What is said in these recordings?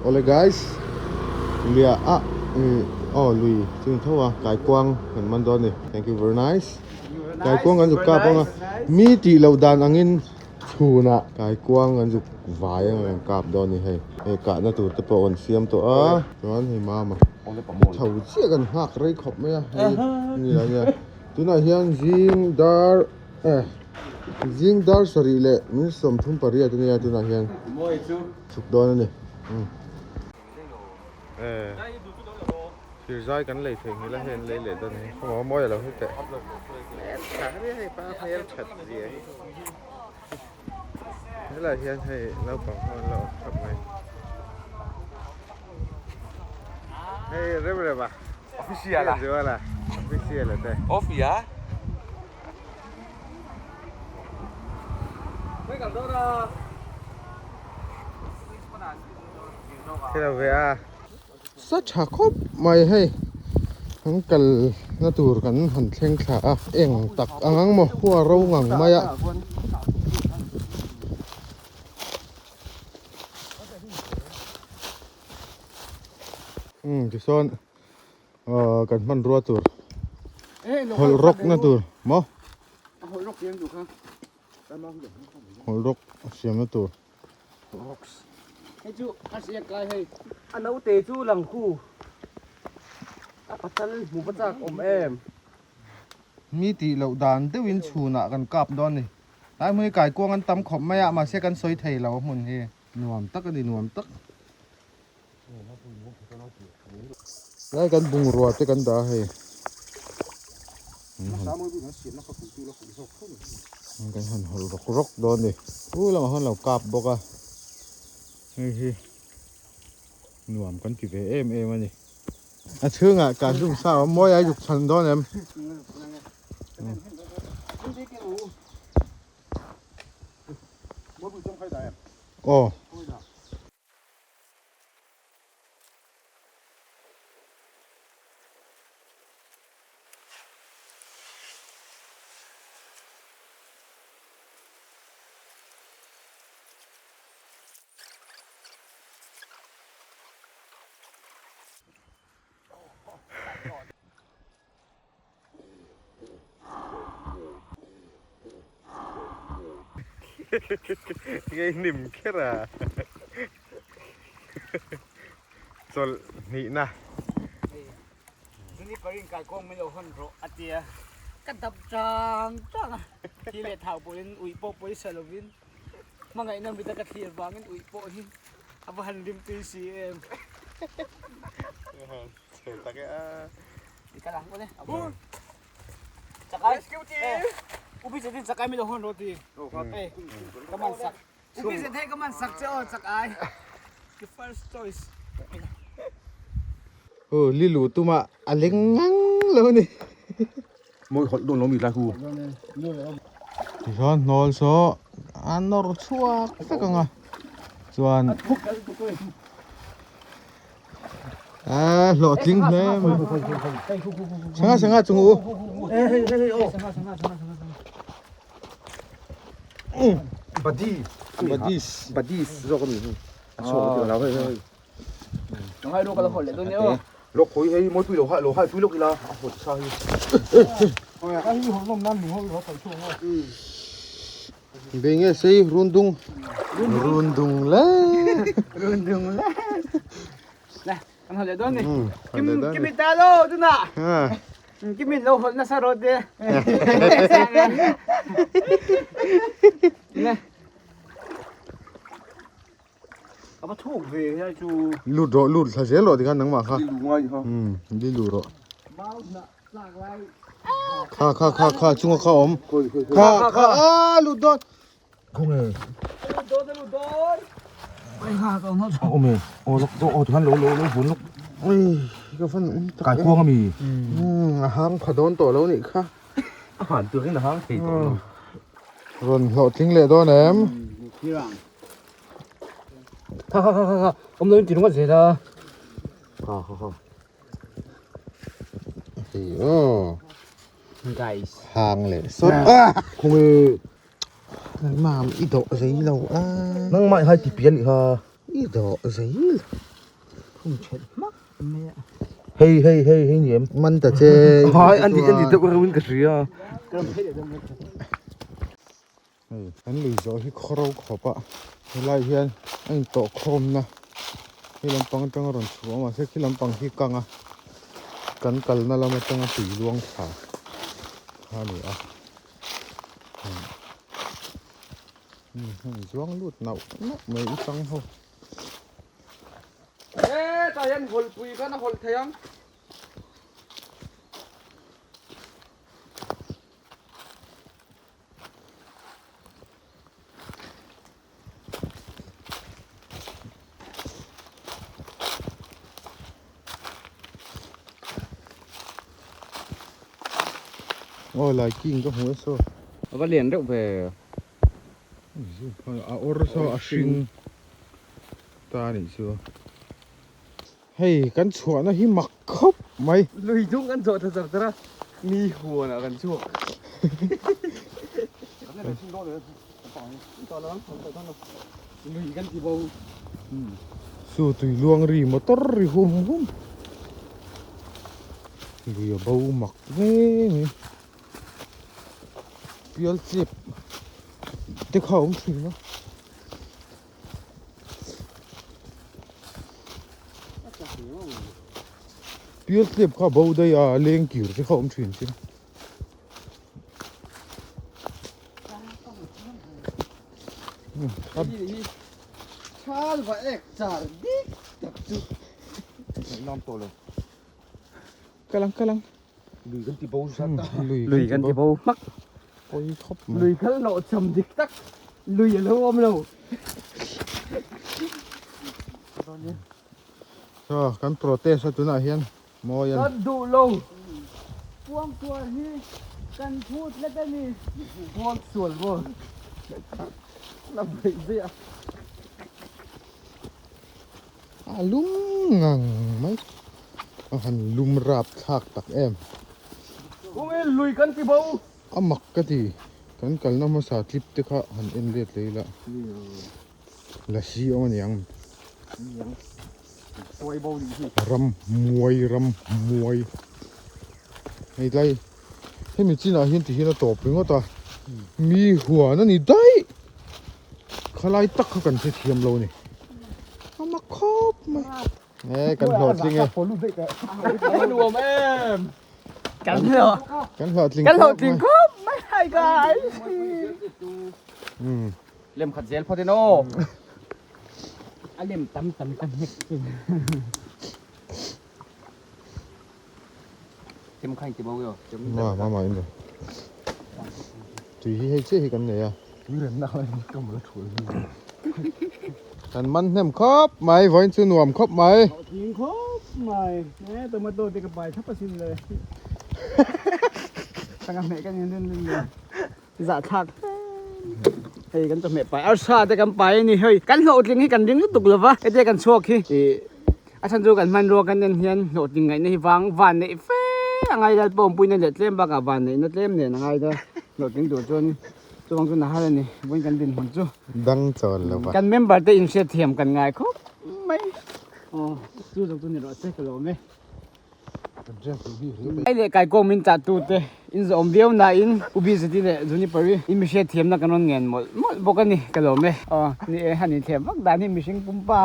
Ole guys, lia lui chung thawa kai kwang kan man don ni. Thank you very nice. Kai kwang an ka pa mi ti lo dan angin chuna kai kwang an juk vai ang kap don ni hei. E ka na tu te po on siam to a ron hei mama. Thau chia kan hak rei khop me ni la nya. Tuna hian jing dar sari le min som thum paria tu nia tuna hian suk don ni. Thì roi cắn lầy thình là hên lấy lệ tân này không có môi là hết tệ cả cái này ba phải chặt gì ấy thế là hiện hay lâu bằng hơn lâu tập này hay rất là bà official là official là đây official thế là về à sát chả khóc mày hay hắn cần nó tụtกันหันเท่งขาเอ็งตักอังมาหัวเรางังมาอะที่ซ้อนกันมันรัวตัวหอลรกนะตัวมั้งหอลรกเสียมอยู่ครับหอลรกเสียมนะตัวให้จูอาเซียกายให้อันนั้นเตจูหลังคู่ปัจจัยหมู่ปัจจัยอมแอมมีตีเหล่าดานเดวินชูน่ะกันกลับดอนนี่ตายมือไก่กวงกันตำขอบไม่อะมาเสียกันซอยไทยเราหมุนเฮหนวมตักกันดิหนวมตักไล่กันบุงรัวจะกันด่าเฮกันหันหัวรกดอนนี่อู้เรามาหันเรากลับบอกอะเฮ้ยหนวมกันกี่เอ็มมันนี่ชื่ออ่ะการยุ่งสาวมวยอายุชันดอนเอ็มโอ้ไงนิ่มแค่ละส่วนนี่นะนี่ปริงกายกองไม่รู้คนรู้อาเจียกันตับจังที่เล็ดเท้าปุยอุยโปปุยสลวินมังไงนั่งบิดกระเทียมบางอุยโปหินอาบันริมตีซีเอ็มเฉยตะแกดีกันหลังวะเนี่ยจักรอุบิเสถีจักรไม่รู้คนรู้ดีกำมันสักอุบิเสถีกำมันสักเจ้าจักรไอ the first choice ลิลูตุมาอะไรงั้งแล้วนี่มวยโดนล้มอีกแล้วครูที่ซ้อนนอลโซอันนอร์ชัวสักกังอ่ะส่วนหล่อจริงเลยสังหาจงอูบัดดี้เราก็มีโชว์เดี๋ยวเราเฮ้ยต้องให้ดูกันละคนเลยตัวนี้ลกคุยให้มวยปุยโลหะปุยลกอีละโหดใช่ไอ้หัวลมนั่นหัวใส่ช่วงว่าเบงเงี้ยสิรุนดุงเลยนะทำอะไรตัวนี้กิมิตาโลตัวน่ะกิมิโลหดน่าสรดเด้เนี่ยเอามาถูกเลยใช่จูลุดเสียหลอดที่กันนังมาค่ะดิลูรอข้าจุงข้าอมข้าลุดดอนคงเลยลุดดอนไปหาตัวน้องชอบโอ้เมย์โอ้ลกโอ้ทุกท่านโลฝนลกก็ฟันกายกวงก็มีหางผดอนตัวแล้วนี่ค่ะอาหารตัวนี้นะฮะสี่ตัวรนเราทิ้งเลยตัวแหนมค่ะผมเลยจีนว่าเสียท่าguys หางเลยสุดคงมีมาอีโตะสิเรานั่งไม่ให้ติเปลี่ยนอีกฮะ อีดอกสิ không chết mắc mẹ เฮ้ยเฮ้ยเฮ้ยเฮ้ยเนี่ยมันแต่เจ Hai anh đi tập cái mình cái gì à? 그럼 해야 돼. เฮ้ยอันลุยจอที่คราวขอบอะไล่เฮียนอันโตคมนะที่ลำปังจังรอนชัวมาเสียที่ลำปังที่กังอะกันกัลนั่นเราไม่ต้องตีลวงขาฮานี่อ่ะช่วงลุดหนาวนักไม่ตังเขา Ê, ta yên hồn quỳ cái nó hồn thấy không? โอ้ลายกิ้งก็หัวโซ่ Có liền được về อาโอรสอาชิงตานี่ชัวเฮ้ยกันชัวนะฮิมักคบไหม lùi chúng ăn rồi thật thật ra mi hùa nào gần chuột. Cái này không đo được, to lắm, không to lắm. Lùi gần thì bầu. สู้ตุยลวงรีมอเตอร์รีหุ่มหุ่มเรียเบาหมักเว้ยเปรี้ยวเจ็บเด็กเขาไม่ถึงเนาะเปรี้ยวเจ็บเขาเบาได้อะเลี้ยงกิ่วที่เขาไม่ถึงใช่ไหม Cái gì đi? Cha gọi ếch trả đi. Tập trung. Năm tổ rồi. กำลัง Lùi gần thì bầu sao ta? ลุย Lùi gần thì bầu mắc. โอ้ยครบ Lùi khá lộ trầm địch tắc. Lùi ở lâu ôm lâu. ก็กันโปรเตสตัวน่ะเฮียนมอยัน Rất đủ lâu. Buông tua đi. Cần phút lên đây đi. Buông xuồn vô. Làm vậy gì ạ? ลุมงังไหมหันลุมราบทากตักแอม Cũng ấy lùi gần thì bầu. อามักกะทีกันกันน้ำมาสาธิตที่เขาหันเอ็นเลียดเลยละละชีเอามันยัง Xoay bầu đi gì? รำมวยไอ้ไรให้มีจีน่าเห็นที่เห็นตบเป็นว่าตัวมีหัวนั่นนี่ได้ขลายตักเข้ากันเทียมเรานี่เอามาครบมากันหอดจริงไง Phố lùi đấy cả. Cái đùa em. Cắn lửa. กันหอดจริง Cắn lửa tình khúc. Mấy hai cái. อืม Lem khát gel poteno. Anh em tắm hết. Thêm khanh thì bao giờ? มาอินเลยตีให้เจ๊กันเนี่ย Cứ lần nào em cầm cái thổi. กันมันแหนมครบไหมไว้ชูหนวมครบไหม Tình khúc. Mày. Nè, tôi mà tôi thì cái bài thấp xinเลย Tăng mẹ cái nhìn lên lên. Dạ thật. Hey, kan mẹ phải áo sa te kan pai ni hơi kan hậu ting hi kan ding tuk lova e te kan suak hi e asan jo kan man ro kan nen hian hậu ting ngai nei wang van nei fe angai dal pom puin le tlem ba ka van nei na tlem ne angai da hậu ting do chon chu wang chu na ha ni boin kan din hon chu ดังจอนแล้ววะ kan member te in set thiam kan ngai kho mai chu jong tu ni ro se ka lo me ai le kai ko min cha tu te in zom viau na in ubi zati le zuni pari in mi she thiam na kanon ngen mol bokani kalome ni e hani thiam vak dan hi mishing pumpa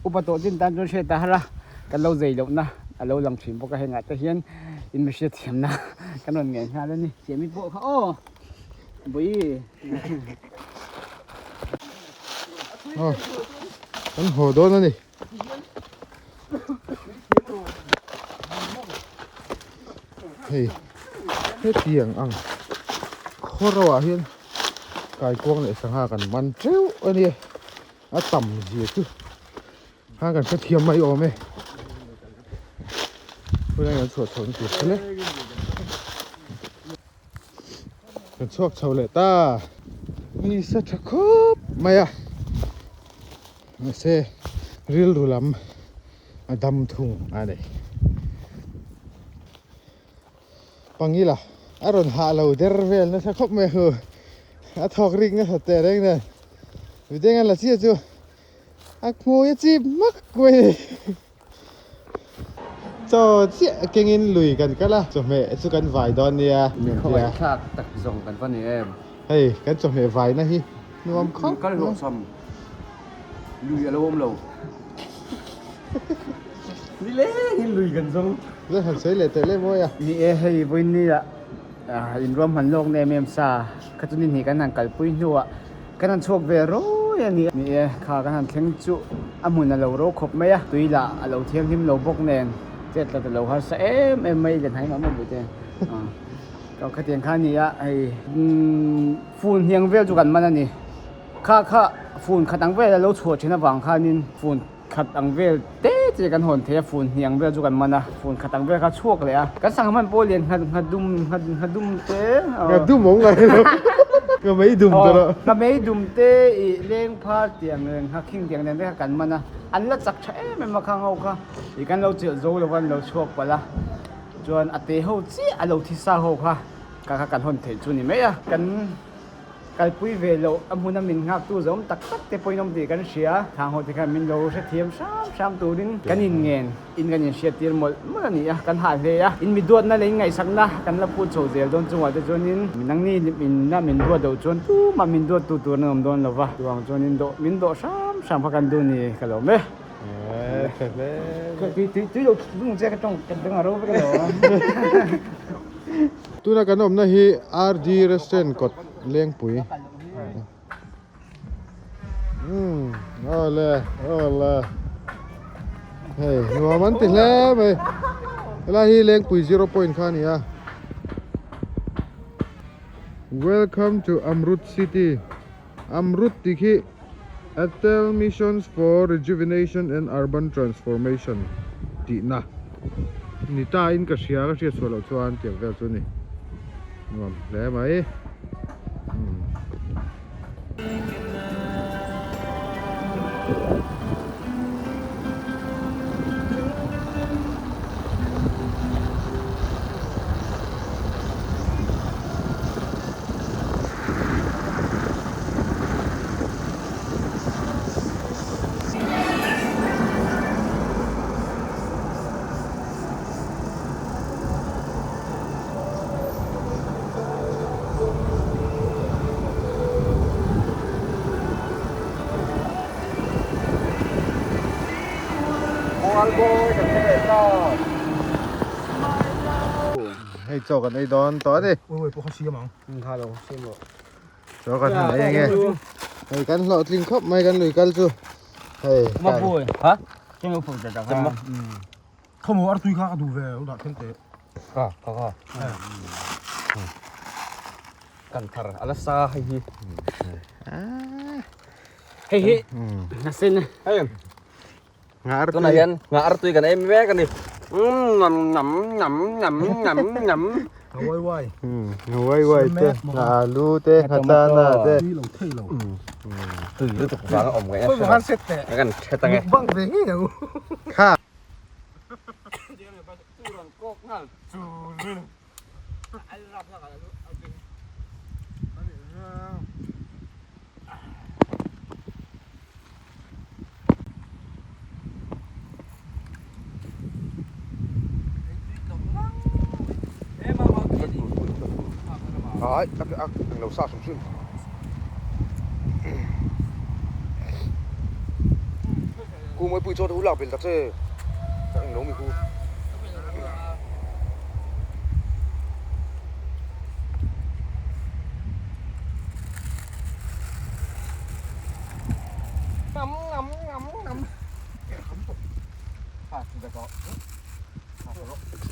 upato tin tan jo she ta hara kan lo zei lo na alo lang thim boka he nga ta hian in mi she thiam na kanon ngen ha le ni chemi bo kha o bui กันโหโดนแล้วนี่เฮ้ยเฮ็ดเตียงอังโคตรว่าเฮียนกายกวางเลยสังหากันมันเจ้าอันนี้อะต่ำเสียคือหากันกระเทียมไม่ออกไหมเพื่อนกันสวดสนติดเลยกันชอบชาวเลต้ามีสัตว์ครบไหมอะมาเซริลรุลัมอดำทุ่งอะไรปังงี้ล่ะอารมณ์หาเราเดรเวลนะถ้าครบไม่เหรอทอกริงนะแต่เร่งเนี่ยวิธีงั้นละเสียจู ác mô ya chi mắc quê cho chị kinh in lùi gần cái là cho mẹ cho cần vải đòn đi à เขาไว้ฉากตักส่งกันฟันนี่เอ็ม hey cái cho mẹ vải này hi nhưng mà không ก็เลยลงซ้ำลุยอารมณ์เรานี่เล่นี่ลุยกันส่ง rất hẳn sấy lệ tới lên môi à นี่เอ้ให้บุญนี่ละอินรวมหันโลกในเมมซาคัตุนินหีกันนั่งกัลปุยนัวกันนั่งโชคเวโรยันนี่นี่เอ้ข้ากันนั่งเข่งจุอามุนเราโรครบไหมอะตุยละเราเที่ยงหิมเราบกแนนเจ็ดเราหาเอ็มไม่กันให้มาหมดเลยเจ้ก็ขัดเตียงข้านี่อะไอ้ฟูนเฮียงเวลจุกันมันนี่ข้าฟูนขัดอังเวลเราชัวชนะวังข้านินฟูนขัดอังเวลเต้เจกันหนเทียฟูนเฮียงเวลจุกันมันนะฟูนขัดอังเวลข้าชั่วเลยอะกันสั่งมันโปเลียนขัดดุมเต้ gặp đúng mong này luôn gặp mấy đùm cho nó ก็ไม่ดุมเต้เลี้ยงพาเตียงเงินฮักคิงเตียงเงินได้กันมันนะอันละจักใช้ไม่มาข้างเอาค่ะอีกันเราเจอโซ่แล้ววันเราชกไปละจวนอเตะเขาจี้เราที่ซาเขาค่ะกันหนเถิดจุนี่ไหมอะกันปุยเวลอมุนามินหักตู้จอมตักเตะปุยน้ำตีกันเสียทางเขาที่กันมินเราเสียเทียมซ้ำตัวนึงกันอินเงินกันยังเสียเทียมหมดเมื่อนี่อะกันหายเลยอะอินมีดวดนั่นเลยไงสักนะกันละพูดโซเซลโดนจังหวะแต่จวนนินมินั่งนี่มินดวดเดี๋ยวจวนตู้มามินดวดตัวนึงโดนแล้ววะดวงจวนนินโดซ้ำพักกันดูนี่กันแล้วไหม thật đấy ที่เราต้องเจอกันต้องอะไรไปกันแล้ว tu na kanom na hi RD restaurant kot leng pui ole hey no man ti le me la hi leng pui 0 point kha ni a welcome to Amrut City Amrut tikhi Atal Missions for Rejuvenation and Urban Transformation ti na ni ta in ka sia sualo chuan tiang vel chu ni ngom le maiให้โจกันไอ้ดอนต่อดิ โอ้ยพวกเขาเชียร์มั้ง ฮัลโหลเสียงบอก โจกันไหนยังไงให้กันหลอดลิงครบไม่กันลุยกันจูเฮ้ย มาพูดฮะเสียงผมจะจับมา เขาบอกว่าตุยข้าดูเวลดักเต็มเตะ ก็กันทาร์อะไรซาให้เฮ้ยน่าสินเฮ้ย ngãตัวไหนกันงาตุยกันเอ็มแม่กันดิงำ เอาไว้ไว้ quay quay tê lu tê hatana tê ที่เราเท่เรา ตื่นตกฟ้าอมไง ไม่ผ่านเสร็จแต่ กันเช็ดตังไง บังเรื่องนี้เหรอ ข้า đấy ăn lẩu xào sùng sưng cô mới bùi cho thú lọc biển tắc xe chắc nấu mì cô ngắm